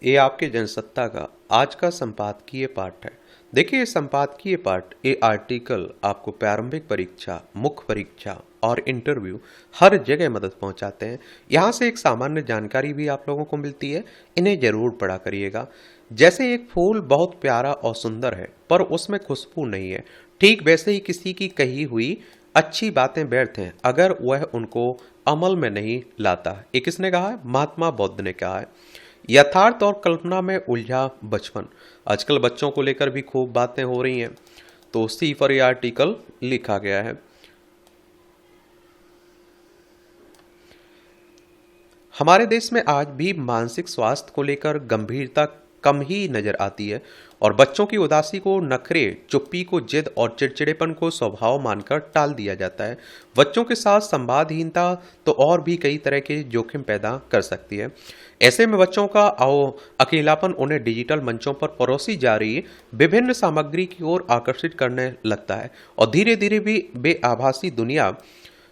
ये आपके जनसत्ता का आज का संपादकीय पाठ है। देखिए, ये संपादकीय पाठ, ये आर्टिकल आपको प्रारंभिक परीक्षा, मुख्य परीक्षा और इंटरव्यू हर जगह मदद पहुंचाते हैं। यहाँ से एक सामान्य जानकारी भी आप लोगों को मिलती है। इन्हें जरूर पढ़ा करिएगा। जैसे एक फूल बहुत प्यारा और सुंदर है पर उसमें खुशबू नहीं है, ठीक वैसे ही किसी की कही हुई अच्छी बातें व्यर्थ हैं अगर वह उनको अमल में नहीं लाता। ये किसने कहा है? महात्मा बुद्ध ने कहा है। यथार्थ और कल्पना में उलझा बचपन। आजकल बच्चों को लेकर भी खूब बातें हो रही हैं, तो उसी पर यह आर्टिकल लिखा गया है। हमारे देश में आज भी मानसिक स्वास्थ्य को लेकर गंभीरता कम ही नजर आती है और बच्चों की उदासी को नखरे, चुप्पी को जिद और चिड़चिड़ेपन को स्वभाव मानकर टाल दिया जाता है। बच्चों के साथ संवादहीनता तो और भी कई तरह के जोखिम पैदा कर सकती है। ऐसे में बच्चों का अकेलापन उन्हें डिजिटल मंचों पर परोसी जा रही विभिन्न सामग्री की ओर आकर्षित करने लगता है और धीरे धीरे भी वे आभासी दुनिया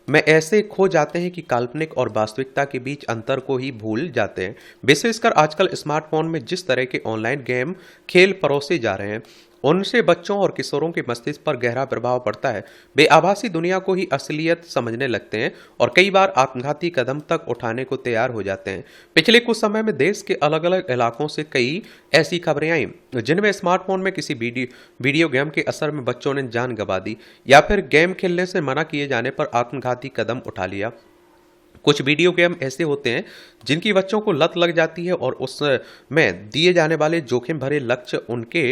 में ऐसे खो जाते हैं कि काल्पनिक और वास्तविकता के बीच अंतर को ही भूल जाते हैं। विशेषकर आजकल स्मार्टफोन में जिस तरह के ऑनलाइन गेम खेल परोसे जा रहे हैं, उनसे बच्चों और किशोरों के मस्तिष्क पर गहरा प्रभाव पड़ता है। वे आभासी दुनिया को ही असलियत समझने लगते हैं और कई बार आत्मघाती कदम तक उठाने को तैयार हो जाते हैं। पिछले कुछ समय में देश के अलग अलग इलाकों से कई ऐसी खबरें आई जिनमें स्मार्टफोन में किसी वीडियो गेम के असर में बच्चों ने जान गंवा दी या फिर गेम खेलने से मना किए जाने पर आत्मघाती कदम उठा लिया। कुछ वीडियो गेम ऐसे होते हैं जिनकी बच्चों को लत लग जाती है और उसमें दिए जाने वाले जोखिम भरे लक्ष्य उनके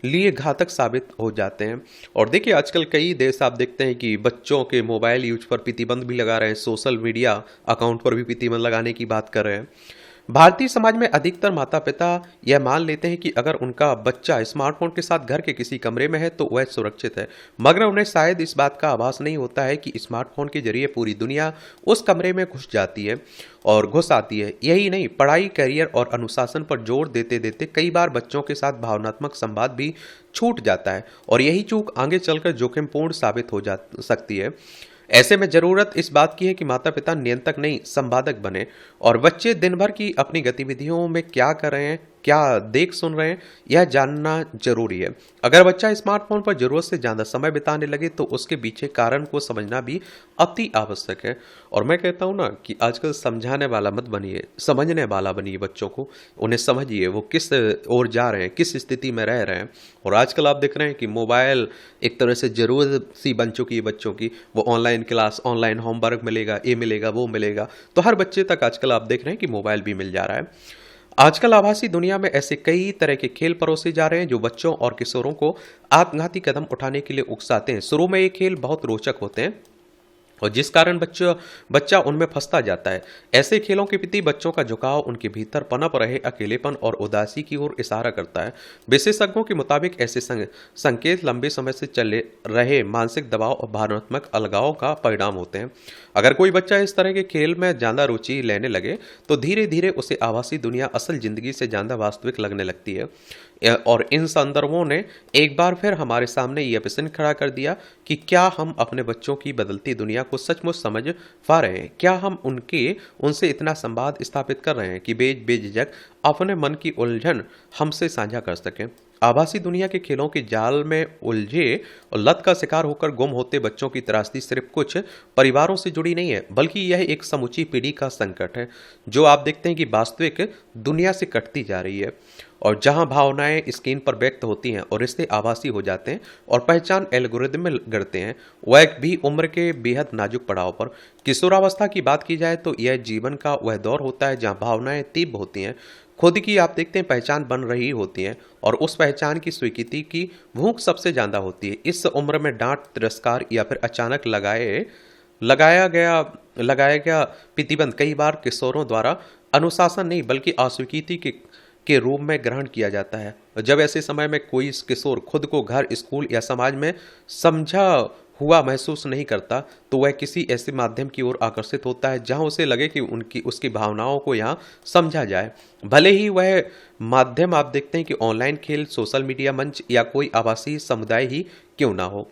लिए घातक साबित हो जाते हैं। और देखिए, आजकल कई देश आप देखते हैं कि बच्चों के मोबाइल यूज पर प्रतिबंध भी लगा रहे हैं, सोशल मीडिया अकाउंट पर भी प्रतिबंध लगाने की बात कर रहे हैं। भारतीय समाज में अधिकतर माता पिता यह मान लेते हैं कि अगर उनका बच्चा स्मार्टफोन के साथ घर के किसी कमरे में है तो वह सुरक्षित है, मगर उन्हें शायद इस बात का आभास नहीं होता है कि स्मार्टफोन के जरिए पूरी दुनिया उस कमरे में घुस जाती है और घुस आती है। यही नहीं, पढ़ाई, करियर और अनुशासन पर जोर देते देते कई बार बच्चों के साथ भावनात्मक संवाद भी छूट जाता है और यही चूक आगे चलकर जोखिमपूर्ण साबित हो जा सकती है। ऐसे में जरूरत इस बात की है कि माता पिता नियंत्रक नहीं, संवादक बने और बच्चे दिन भर की अपनी गतिविधियों में क्या कर रहे हैं, क्या देख सुन रहे हैं, यह जानना जरूरी है। अगर बच्चा स्मार्टफोन पर जरूरत से ज्यादा समय बिताने लगे तो उसके पीछे कारण को समझना भी अति आवश्यक है। और मैं कहता हूं ना कि आजकल समझाने वाला मत बनिए, समझने वाला बनिए। बच्चों को उन्हें समझिए, वो किस ओर जा रहे हैं, किस स्थिति में रह रहे हैं। और आजकल आप देख रहे हैं कि मोबाइल एक तरह से जरूरत सी बन चुकी है बच्चों की। वो ऑनलाइन क्लास, ऑनलाइन होमवर्क मिलेगा, ये मिलेगा, वो मिलेगा, तो हर बच्चे तक आजकल आप देख रहे हैं कि मोबाइल भी मिल जा रहा है। आजकल आभासी दुनिया में ऐसे कई तरह के खेल परोसे जा रहे हैं जो बच्चों और किशोरों को आत्मघाती कदम उठाने के लिए उकसाते हैं। शुरू में ये खेल बहुत रोचक होते हैं और जिस कारण बच्चा उनमें फंसता जाता है। ऐसे खेलों के प्रति बच्चों का झुकाव उनके भीतर पनप रहे अकेलेपन और उदासी की ओर इशारा करता है। विशेषज्ञों के मुताबिक ऐसे संकेत लंबे समय से चले रहे मानसिक दबाव और भावनात्मक अलगाव का परिणाम होते हैं। अगर कोई बच्चा इस तरह के खेल में ज्यादा रुचि लेने लगे तो धीरे धीरे उसे आभासी दुनिया असल जिंदगी से ज्यादा वास्तविक लगने लगती है। और इन संदर्भों ने एक बार फिर हमारे सामने यह प्रश्न खड़ा कर दिया कि क्या हम अपने बच्चों की बदलती दुनिया को सचमुच समझ पा रहे हैं? क्या हम उनसे इतना संवाद स्थापित कर रहे हैं कि बेझिझक अपने मन की उलझन हमसे साझा कर सकें? आभासी दुनिया के खेलों के जाल में उलझे और लत का शिकार होकर गुम होते बच्चों की त्रासदी सिर्फ कुछ परिवारों से जुड़ी नहीं है, बल्कि यह एक समूची पीढ़ी का संकट है जो आप देखते हैं कि वास्तविक दुनिया से कटती जा रही है और जहां भावनाएं स्क्रीन पर व्यक्त होती हैं और रिश्ते आभासी हो जाते हैं और पहचान एल्गोरिदम में गढ़ते हैं, वह भी उम्र के बेहद नाजुक पड़ाव पर। किशोरावस्था की बात की जाए तो यह जीवन का वह दौर होता है जहां भावनाएं तीव्र होती हैं, खुद की आप देखते हैं पहचान बन रही होती है और उस पहचान की स्वीकृति की भूख सबसे ज्यादा होती है। इस उम्र में डांट, तिरस्कार या फिर अचानक लगाया गया प्रतिबंध कई बार किशोरों द्वारा अनुशासन नहीं बल्कि अस्वीकृति के रूप में ग्रहण किया जाता है। जब ऐसे समय में कोई किशोर खुद को घर, स्कूल या समाज में समझा हुआ महसूस नहीं करता तो वह किसी ऐसे माध्यम की ओर आकर्षित होता है जहां उसे लगे कि उसकी भावनाओं को यहां समझा जाए, भले ही वह माध्यम आप देखते हैं कि ऑनलाइन खेल, सोशल मीडिया मंच या कोई आभासी समुदाय ही क्यों ना हो।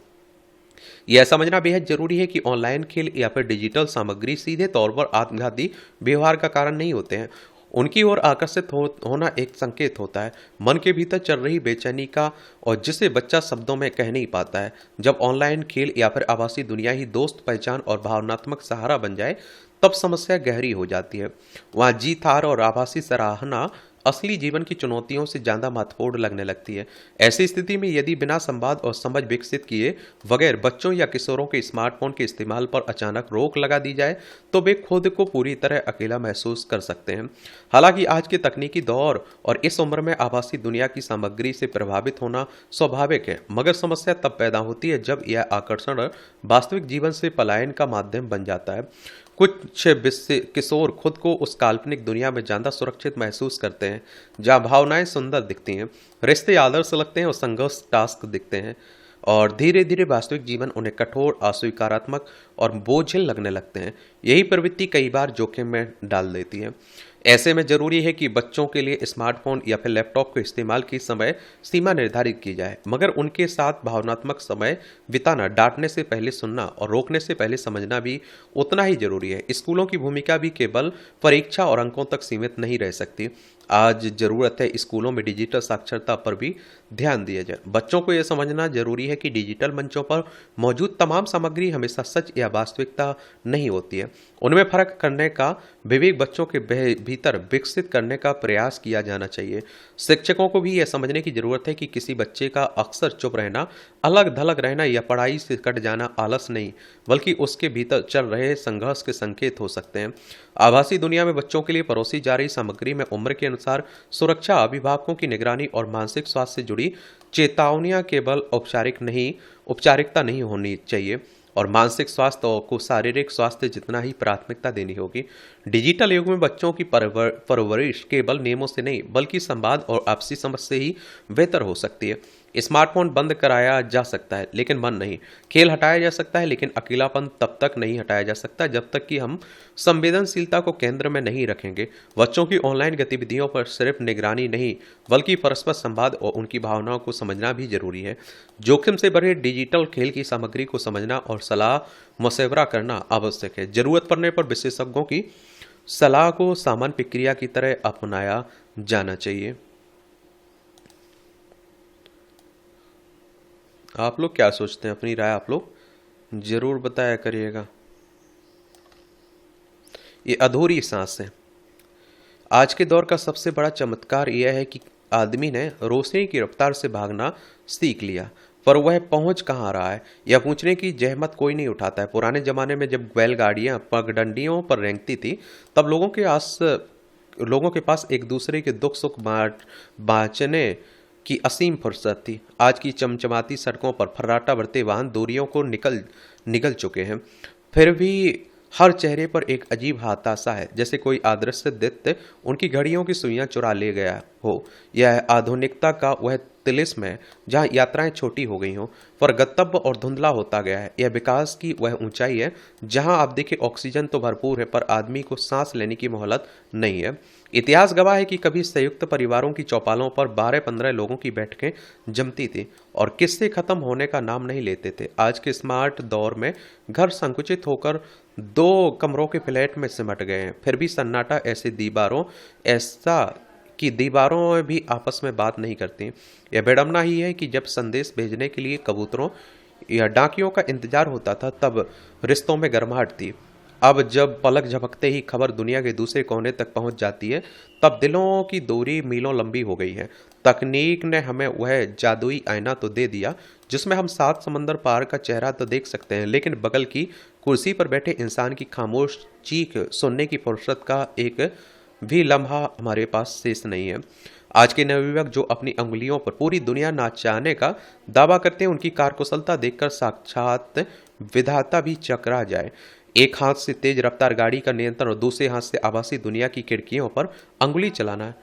यह समझना बेहद जरूरी है कि ऑनलाइन खेल या फिर डिजिटल सामग्री सीधे तौर पर आत्मघाती व्यवहार का कारण नहीं होते हैं। उनकी ओर आकर्षित होना एक संकेत होता है मन के भीतर चल रही बेचैनी का, और जिसे बच्चा शब्दों में कह नहीं पाता है। जब ऑनलाइन खेल या फिर आभासी दुनिया ही दोस्त, पहचान और भावनात्मक सहारा बन जाए, तब समस्या गहरी हो जाती है। वहाँ जीत हार और आभासी सराहना असली जीवन की चुनौतियों से ज्यादा महत्वपूर्ण लगने लगती है। ऐसी स्थिति में यदि बिना संवाद और समझ विकसित किए बगैर बच्चों या किशोरों के स्मार्टफोन के इस्तेमाल पर अचानक रोक लगा दी जाए, तो वे खुद को पूरी तरह अकेला महसूस कर सकते हैं। हालांकि आज के तकनीकी दौर और इस उम्र में आभासी दुनिया की सामग्री से प्रभावित होना स्वाभाविक है, मगर समस्या तब पैदा होती है जब यह आकर्षण वास्तविक जीवन से पलायन का माध्यम बन जाता है। कुछ किशोर खुद को उस काल्पनिक दुनिया में ज्यादा सुरक्षित महसूस करते हैं जहाँ भावनाएं सुंदर दिखती हैं, रिश्ते आदर्श लगते हैं और संघर्ष टास्क दिखते हैं, और धीरे धीरे वास्तविक जीवन उन्हें कठोर, अस्वीकारात्मक और बोझिल लगने लगते हैं। यही प्रवृत्ति कई बार जोखिम में डाल देती है। ऐसे में जरूरी है कि बच्चों के लिए स्मार्टफोन या फिर लैपटॉप के इस्तेमाल की समय सीमा निर्धारित की जाए, मगर उनके साथ भावनात्मक समय बिताना, डांटने से पहले सुनना और रोकने से पहले समझना भी उतना ही जरूरी है। स्कूलों की भूमिका भी केवल परीक्षा और अंकों तक सीमित नहीं रह सकती। आज जरूरत है स्कूलों में डिजिटल साक्षरता पर भी ध्यान दिया जाए। बच्चों को यह समझना जरूरी है कि डिजिटल मंचों पर मौजूद तमाम सामग्री हमेशा सच या वास्तविकता नहीं होती है। उनमें फर्क करने का विवेक बच्चों के भीतर विकसित करने का प्रयास किया जाना चाहिए। शिक्षकों को भी यह समझने की जरूरत है कि किसी बच्चे का अक्सर चुप रहना, अलग थलग रहना या पढ़ाई से कट जाना आलस नहीं, बल्कि उसके भीतर चल रहे संघर्ष के संकेत हो सकते हैं। आभासी दुनिया में बच्चों के लिए परोसी जा रही सामग्री में उम्र के अनुसार सुरक्षा, अभिभावकों की निगरानी और मानसिक स्वास्थ्य से जुड़ी चेतावनियां केवल औपचारिकता नहीं होनी चाहिए, और मानसिक स्वास्थ्य को शारीरिक स्वास्थ्य जितना ही प्राथमिकता देनी होगी। डिजिटल युग में बच्चों की परवरिश केवल नियमों से नहीं, बल्कि संवाद और आपसी समझ से ही बेहतर हो सकती है। स्मार्टफोन बंद कराया जा सकता है लेकिन मन नहीं। खेल हटाया जा सकता है लेकिन अकेलापन तब तक नहीं हटाया जा सकता जब तक कि हम संवेदनशीलता को केंद्र में नहीं रखेंगे। बच्चों की ऑनलाइन गतिविधियों पर सिर्फ निगरानी नहीं, बल्कि परस्पर संवाद और उनकी भावनाओं को समझना भी जरूरी है। जोखिम से भरे डिजिटल खेल की सामग्री को समझना और सलाह मशवरा करना आवश्यक है। जरूरत पड़ने पर विशेषज्ञों की सलाह को सामान्य प्रक्रिया की तरह अपनाया जाना चाहिए। आप लोग क्या सोचते हैं? अपनी राय आप लोग जरूर बताया करिएगा। ये अधूरी सांस है। आज के दौर का सबसे बड़ा चमत्कार यह है कि आदमी ने रोशनी की रफ्तार से भागना सीख लिया, पर वह पहुंच कहाँ रहा है यह पूछने की जहमत कोई नहीं उठाता है। पुराने जमाने में जब बैलगाड़ियां पगडंडियों पर रेंगती थी, तब लोगों के पास एक दूसरे के दुख सुख बांटने की असीम फुर्सत थी। आज की चमचमाती सड़कों पर फर्राटा भरते वाहन दूरियों को निगल चुके हैं, फिर भी हर चेहरे पर एक अजीब हताशा है, जैसे कोई अदृश्य दैत्य उनकी घड़ियों की सुइयां चुरा ले गया हो। यह आधुनिकता का वह तिलिस्म है जहाँ यात्राएं छोटी हो गई हों, पर गंतव्य और धुंधला होता गया है। यह विकास की वह ऊंचाई है जहां आप देखें ऑक्सीजन तो भरपूर है, पर आदमी को सांस लेने की मोहलत नहीं है। इतिहास गवाह है कि कभी संयुक्त परिवारों की चौपालों पर 12-15 लोगों की बैठकें जमती थी और किस्से खत्म होने का नाम नहीं लेते थे। आज के स्मार्ट दौर में घर संकुचित होकर 2 कमरों के फ्लैट में सिमट गए हैं, फिर भी सन्नाटा ऐसा कि दीवारों में भी आपस में बात नहीं करती। यह बेडमना ही है कि जब संदेश भेजने के लिए कबूतरों या डाकियों का इंतजार होता था, तब रिश्तों में गर्माहट थी। अब जब पलक झपकते ही खबर दुनिया के दूसरे कोने तक पहुंच जाती है, तब दिलों की दूरी मीलों लंबी हो गई है। तकनीक ने हमें वह जादुई आईना तो दे दिया जिसमें हम 7 समंदर पार का चेहरा तो देख सकते हैं, लेकिन बगल की कुर्सी पर बैठे इंसान की खामोश चीख सुनने की फुर्सत का एक भी लम्हा हमारे पास शेष नहीं है। आज के नवयुवक जो अपनी अंगुलियों पर पूरी दुनिया नाचाने का दावा करते हैं, उनकी कार्यकुशलता देखकर साक्षात विधाता भी चकरा जाए। एक हाथ से तेज रफ्तार गाड़ी का नियंत्रण और दूसरे हाथ से आभासी दुनिया की खिड़कियों पर अंगुली चलाना,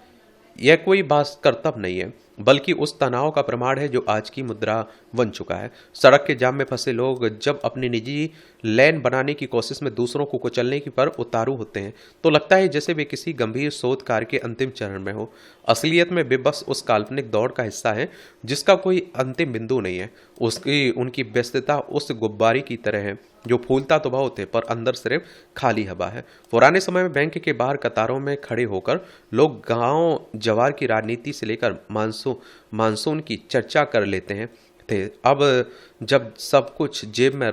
यह कोई बास करतब नहीं है, बल्कि उस तनाव का प्रमाण है जो आज की मुद्रा बन चुका है। सड़क के जाम में फंसे लोग जब अपनी निजी लेन बनाने की कोशिश में दूसरों को कुचलने की पर उतारू होते हैं तो लगता है जैसे वे किसी गंभीर शोध कार्य के अंतिम चरण में हो। असलियत में वे बस उस काल्पनिक दौड़ का हिस्सा है जिसका कोई अंतिम बिंदु नहीं है। उसकी उनकी व्यस्तता उस गुब्बारे की तरह है जो फूलता तो बहुत है पर अंदर सिर्फ खाली हवा है। पुराने समय में बैंक के बाहर कतारों में खड़े होकर लोग गांव जवार की राजनीति से लेकर मानसून की चर्चा कर लेते हैं थे। अब जब सब कुछ जेब में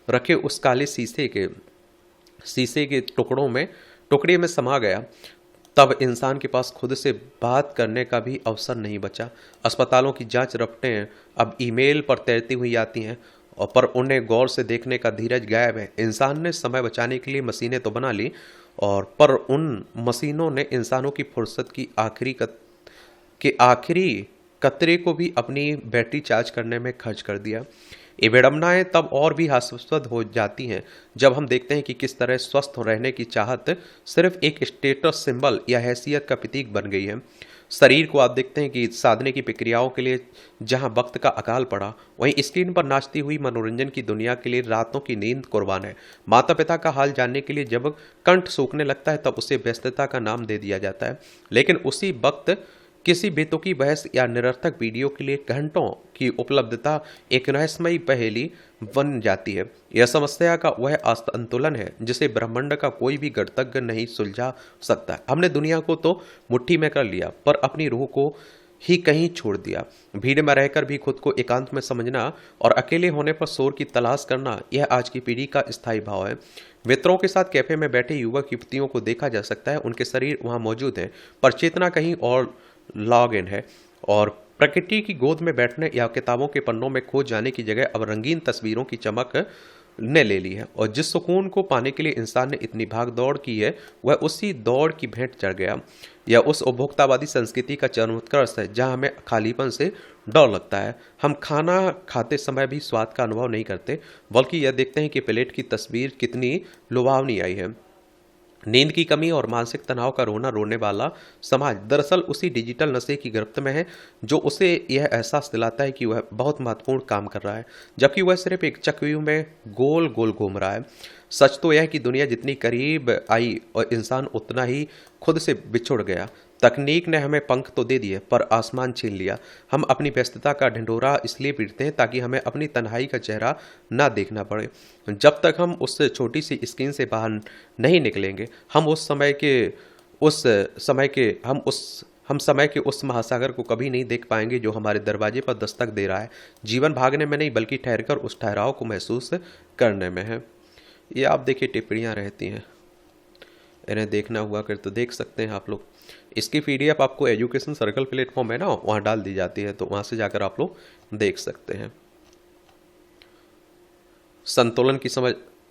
रखे उस काले शीशे के टुकड़े में समा गया, तब इंसान के पास खुद से बात करने का भी अवसर नहीं बचा। अस्पतालों की जांच रिपोर्टें अब ईमेल पर तैरती हुई आती हैं और पर उन्हें गौर से देखने का धीरज गायब है। इंसान ने समय बचाने के लिए मशीनें तो बना ली और पर उन मशीनों ने इंसानों की फुर्सत की आखिरी कतरे को भी अपनी बैटरी चार्ज करने में खर्च कर दिया। ये विडंबनाएं तब और भी हास्यास्पद हो जाती हैं जब हम देखते हैं कि किस तरह स्वस्थ रहने की चाहत सिर्फ एक स्टेटस सिंबल या हैसियत का प्रतीक बन गई है। शरीर को आप देखते हैं कि साधने की प्रक्रियाओं के लिए जहां वक्त का अकाल पड़ा, वहीं स्क्रीन पर नाचती हुई मनोरंजन की दुनिया के लिए रातों की नींद कुर्बान है। माता पिता का हाल जानने के लिए जब कंठ सूखने लगता है तब उसे व्यस्तता का नाम दे दिया जाता है, लेकिन उसी वक्त किसी बेतुकी बहस या निरर्थक वीडियो के लिए घंटों की उपलब्धता एक रहस्यमयी पहेली बन जाती है। यह समस्या का वह असंतुलन है जिसे ब्रह्मांड का कोई भी गणतज्ञ नहीं सुलझा सकता। हमने दुनिया को तो मुट्ठी में कर लिया पर अपनी रूह को ही कहीं छोड़ दिया। भीड़ में रहकर भी खुद को एकांत में समझना और अकेले होने पर शोर की तलाश करना, यह आज की पीढ़ी का स्थायी भाव है। मित्रों के साथ कैफे में बैठे युवक युवतियों को देखा जा सकता है, उनके शरीर वहां मौजूद है पर चेतना कहीं और लॉग इन है और प्रकृति की गोद में बैठने या किताबों के पन्नों में खो जाने की जगह अब रंगीन तस्वीरों की चमक ने ले ली है। और जिस सुकून को पाने के लिए इंसान ने इतनी भाग दौड़ की है वह उसी दौड़ की भेंट चढ़ गया। यह उस उपभोक्तावादी संस्कृति का चरमोत्कर्ष है जहां हमें खालीपन से डर लगता है। हम खाना खाते समय भी स्वाद का अनुभव नहीं करते बल्कि यह देखते हैं कि प्लेट की तस्वीर कितनी लुभावनी आई है। नींद की कमी और मानसिक तनाव का रोने वाला समाज दरअसल उसी डिजिटल नशे की गिरफ्त में है जो उसे यह एहसास दिलाता है कि वह बहुत महत्वपूर्ण काम कर रहा है जबकि वह सिर्फ एक चक्रव्यूह में गोल गोल घूम रहा है। सच तो यह है कि दुनिया जितनी करीब आई और इंसान उतना ही खुद से बिछुड़ गया। तकनीक ने हमें पंख तो दे दिए पर आसमान छीन लिया। हम अपनी व्यस्तता का ढिंढोरा इसलिए पीटते हैं ताकि हमें अपनी तन्हाई का चेहरा ना देखना पड़े। जब तक हम उस छोटी सी स्क्रीन से बाहर नहीं निकलेंगे हम समय के उस महासागर को कभी नहीं देख पाएंगे जो हमारे दरवाजे पर दस्तक दे रहा है। जीवन भागने में नहीं बल्कि ठहरकर उस ठहराव को महसूस करने में है। ये आप देखिए टिप्पणियाँ रहती हैं, इन्हें देखना हुआ कर तो देख सकते हैं आप लोग। इसकी पीडीएफ आपको एजुकेशन सर्कल प्लेटफॉर्म है ना, वहाँ डाल दी जाती है तो वहाँ से जाकर आप लोग देख सकते हैं। संतुलन की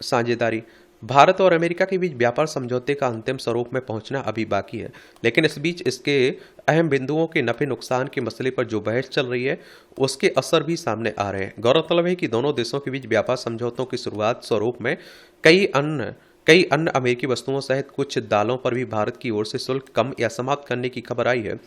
साझेदारी। भारत और अमेरिका के बीच व्यापार समझौते का अंतिम स्वरूप में पहुंचना अभी बाकी है, लेकिन इस बीच इसके अहम बिंदुओं के नफे नुकसान के मसले पर जो बहस चल रही है उसके असर भी सामने आ रहे हैं। गौरतलब है कि दोनों देशों के बीच व्यापार समझौतों की शुरुआत स्वरूप में कई अन्य अमेरिकी वस्तुओं सहित कुछ दालों पर भी भारत की ओर से शुल्क कम या समाप्त करने की खबर आई है,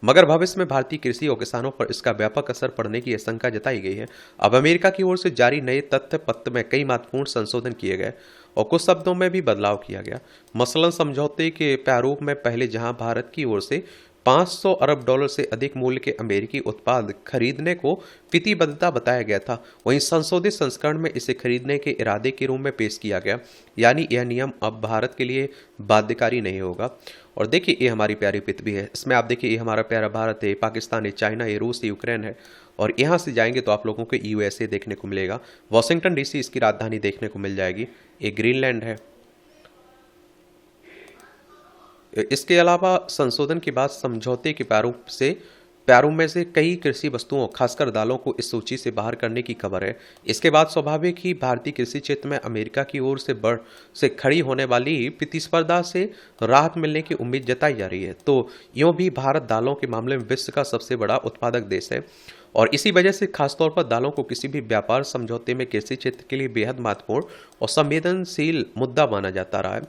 मगर भविष्य में भारतीय कृषि और किसानों पर इसका व्यापक असर पड़ने की आशंका जताई गई है। अब अमेरिका की ओर से जारी नए तथ्य पत्र में कई महत्वपूर्ण संशोधन किए गए और कुछ शब्दों में भी बदलाव किया गया। मसलन समझौते के प्रारूप में पहले जहां भारत की ओर से 500 अरब डॉलर से अधिक मूल्य के अमेरिकी उत्पाद खरीदने को प्रतिबद्धता बताया गया था, वहीं संशोधित संस्करण में इसे खरीदने के इरादे के रूप में पेश किया गया, यानी यह नियम अब भारत के लिए बाध्यकारी नहीं होगा। और देखिए ये हमारी प्यारी पृथ्वी है, इसमें आप देखिए ये हमारा प्यारा भारत है, पाकिस्तान है, चाइना है, रूस है, यूक्रेन है और यहाँ से जाएंगे तो आप लोगों को यूएसए देखने को मिलेगा, वॉशिंगटन डीसी इसकी राजधानी देखने को मिल जाएगी, ये ग्रीनलैंड है। इसके अलावा संशोधन के बाद समझौते के प्रारूप में से कई कृषि वस्तुओं खासकर दालों को इस सूची से बाहर करने की खबर है। इसके बाद स्वाभाविक ही भारतीय कृषि क्षेत्र में अमेरिका की ओर से खड़ी होने वाली प्रतिस्पर्धा से राहत मिलने की उम्मीद जताई जा रही है। तो यूं भी भारत दालों के मामले में विश्व का सबसे बड़ा उत्पादक देश है और इसी वजह से खासतौर पर दालों को किसी भी व्यापार समझौते में कृषि क्षेत्र के लिए बेहद महत्वपूर्ण और संवेदनशील मुद्दा माना जाता रहा है।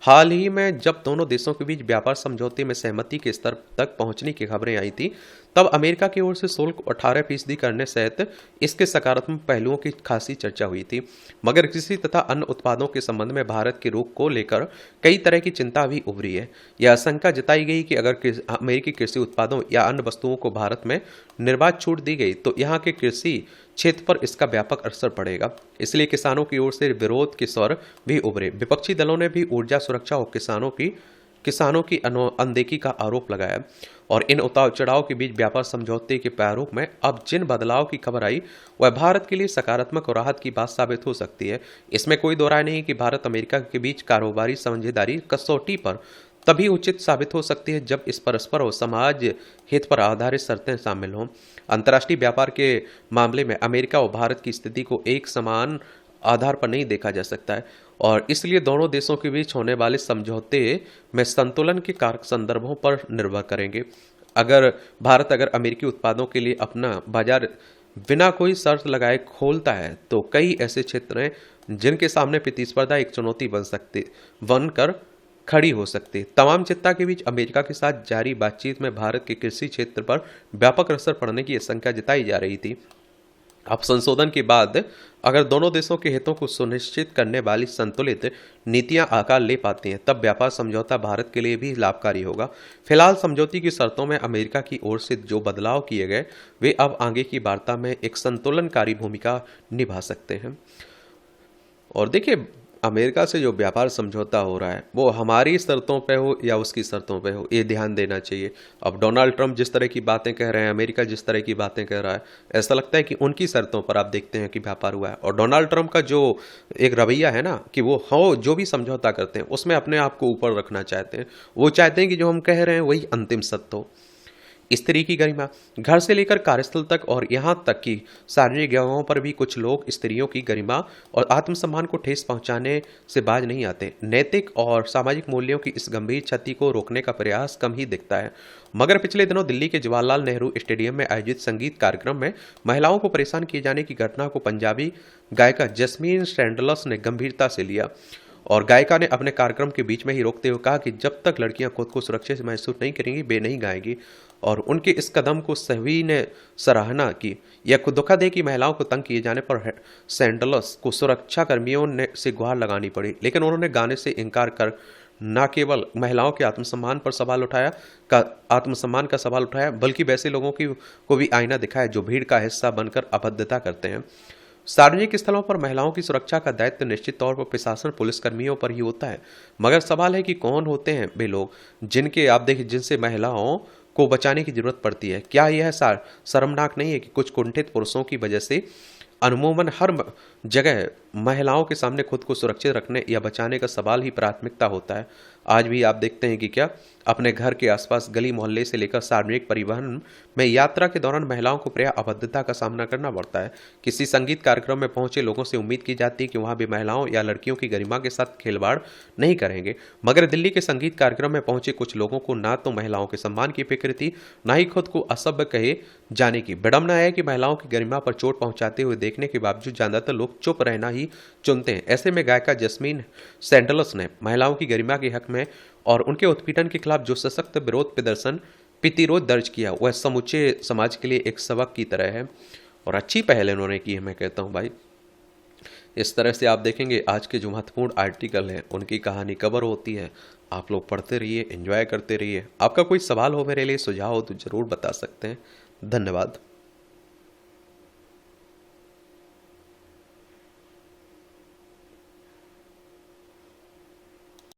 हाल ही में जब दोनों देशों के बीच व्यापार समझौते में सहमति के स्तर तक पहुंचने की खबरें आई थी, तब अमेरिका की ओर से शुल्क 18% करने सहित इसके सकारात्मक पहलुओं की खासी चर्चा हुई थी। मगर कृषि तथा अन्य उत्पादों के संबंध में भारत की रोक को लेकर कई तरह की चिंता भी उभरी है। यह आशंका जताई गई कि अगर अमेरिकी कृषि उत्पादों या अन्य वस्तुओं को भारत में निर्बाध छूट दी गई तो यहाँ के कृषि क्षेत्र पर इसका व्यापक असर पड़ेगा। इसलिए किसानों की ओर से विरोध के स्वर भी उभरे। विपक्षी दलों ने भी ऊर्जा सुरक्षा और किसानों की अनदेखी का आरोप लगाया और इन उतार चढ़ाव के बीच व्यापार समझौते के प्रारूप में अब जिन बदलाव की खबर आई वह भारत के लिए सकारात्मक और राहत की बात साबित हो सकती है। इसमें कोई दो राय नहीं कि भारत अमेरिका के बीच कारोबारी साझेदारी कसौटी पर तभी उचित साबित हो सकती है जब इस परस्पर और समाज हित पर आधारित शर्तें शामिल हों। अंतर्राष्ट्रीय व्यापार के मामले में अमेरिका और भारत की स्थिति को एक समान आधार पर नहीं देखा जा सकता है और इसलिए दोनों देशों के बीच होने वाले समझौते में संतुलन के कारक संदर्भों पर निर्भर करेंगे। अगर अमेरिकी उत्पादों के लिए अपना बाजार बिना कोई शर्त लगाए खोलता है तो कई ऐसे क्षेत्र हैं जिनके सामने प्रतिस्पर्धा एक चुनौती बनकर खड़ी हो सकती है। तमाम चिंता के बीच अमेरिका के साथ जारी बातचीत में भारत के कृषि क्षेत्र पर व्यापक असर पड़ने की आशंका जताई जा रही थी। अब संशोधन के बाद अगर दोनों देशों के हितों को सुनिश्चित करने वाली संतुलित नीतियां आकार ले पाती हैं तब व्यापार समझौता भारत के लिए भी लाभकारी होगा। फिलहाल समझौते की शर्तों में अमेरिका की ओर से जो बदलाव किए गए वे अब आगे की वार्ता में एक संतुलनकारी भूमिका निभा सकते हैं। और देखिए, अमेरिका से जो व्यापार समझौता हो रहा है वो हमारी शर्तों पे हो या उसकी शर्तों पे हो, ये ध्यान देना चाहिए। अब डोनाल्ड ट्रंप जिस तरह की बातें कह रहे हैं, अमेरिका जिस तरह की बातें कह रहा है, ऐसा लगता है कि उनकी शर्तों पर आप देखते हैं कि व्यापार हुआ है। और डोनाल्ड ट्रंप का जो एक रवैया है ना कि वो जो भी समझौता करते हैं उसमें अपने आप को ऊपर रखना चाहते हैं। वो चाहते हैं कि जो हम कह रहे हैं वही अंतिम सत्य हो। स्त्री की गरिमा, घर से लेकर कार्यस्थल तक और यहाँ तक कि सार्वजनिक जगहों पर भी कुछ लोग स्त्रियों की गरिमा और आत्मसम्मान को ठेस पहुंचाने से बाज नहीं आते। नैतिक और सामाजिक मूल्यों की इस गंभीर क्षति को रोकने का प्रयास कम ही दिखता है। मगर पिछले दिनों दिल्ली के जवाहरलाल नेहरू स्टेडियम में आयोजित संगीत कार्यक्रम में महिलाओं को परेशान किए जाने की घटना को पंजाबी गायिका जैस्मीन सैंडलस ने गंभीरता से लिया और गायिका ने अपने कार्यक्रम के बीच में ही रोकते हुए कहा कि जब तक लड़कियां खुद को सुरक्षित महसूस नहीं करेंगी वे नहीं गाएंगी। और उनके इस कदम को सभी ने सराहना की। यह दुखद है कि महिलाओं को तंग किए जाने पर सैंडलस को सुरक्षा कर्मियों ने से गुहार लगानी पड़ी, लेकिन उन्होंने गाने से इनकार कर न केवल महिलाओं के आत्मसम्मान का सवाल उठाया बल्कि वैसे लोगों को भी आईना दिखाया जो भीड़ का हिस्सा बनकर अभद्रता करते हैं। सार्वजनिक स्थलों पर महिलाओं की सुरक्षा का दायित्व निश्चित तौर पर प्रशासन पुलिसकर्मियों पर ही होता है, मगर सवाल है कि कौन होते हैं वे लोग जिनसे महिलाओं को बचाने की जरूरत पड़ती है। क्या यह शर्मनाक नहीं है कि कुछ कुंठित पुरुषों की वजह से अमूमन हर जगह महिलाओं के सामने खुद को सुरक्षित रखने या बचाने का सवाल ही प्राथमिकता होता है। आज भी आप देखते हैं कि क्या अपने घर के आसपास गली मोहल्ले से लेकर सार्वजनिक परिवहन में यात्रा के दौरान महिलाओं को प्रायः अभद्रता का सामना करना पड़ता है। किसी संगीत कार्यक्रम में पहुंचे लोगों से उम्मीद की जाती है कि वहां भी महिलाओं या लड़कियों की गरिमा के साथ खिलवाड़ नहीं करेंगे, मगर दिल्ली के संगीत कार्यक्रम में पहुंचे कुछ लोगों को ना तो महिलाओं के सम्मान की फिक्र थी, ना ही खुद को असभ्य कहे जाने की। विडंबना है कि महिलाओं की गरिमा पर चोट पहुंचाते हुए देखने के बावजूद ज्यादातर लोग चुप रहना ही चुनते हैं। ऐसे में गायिका जैस्मीन सैंडलस ने महिलाओं की गरिमा के हक में और उनके उत्पीड़न के खिलाफ जो सशक्त प्रतिरोध दर्ज किया वह समूचे समाज के लिए एक सबक की तरह है और अच्छी पहल इन्होंने की है, मैं कहता हूं भाई। इस तरह से आप देखेंगे आज के जो महत्वपूर्ण आर्टिकल हैं उनकी कहानी कवर होती है। आप लोग पढ़ते रहिए, एंजॉय करते रहिए। आपका कोई सवाल हो मेरे लिए, सुझाव हो तो जरूर बता सकते हैं। धन्यवाद।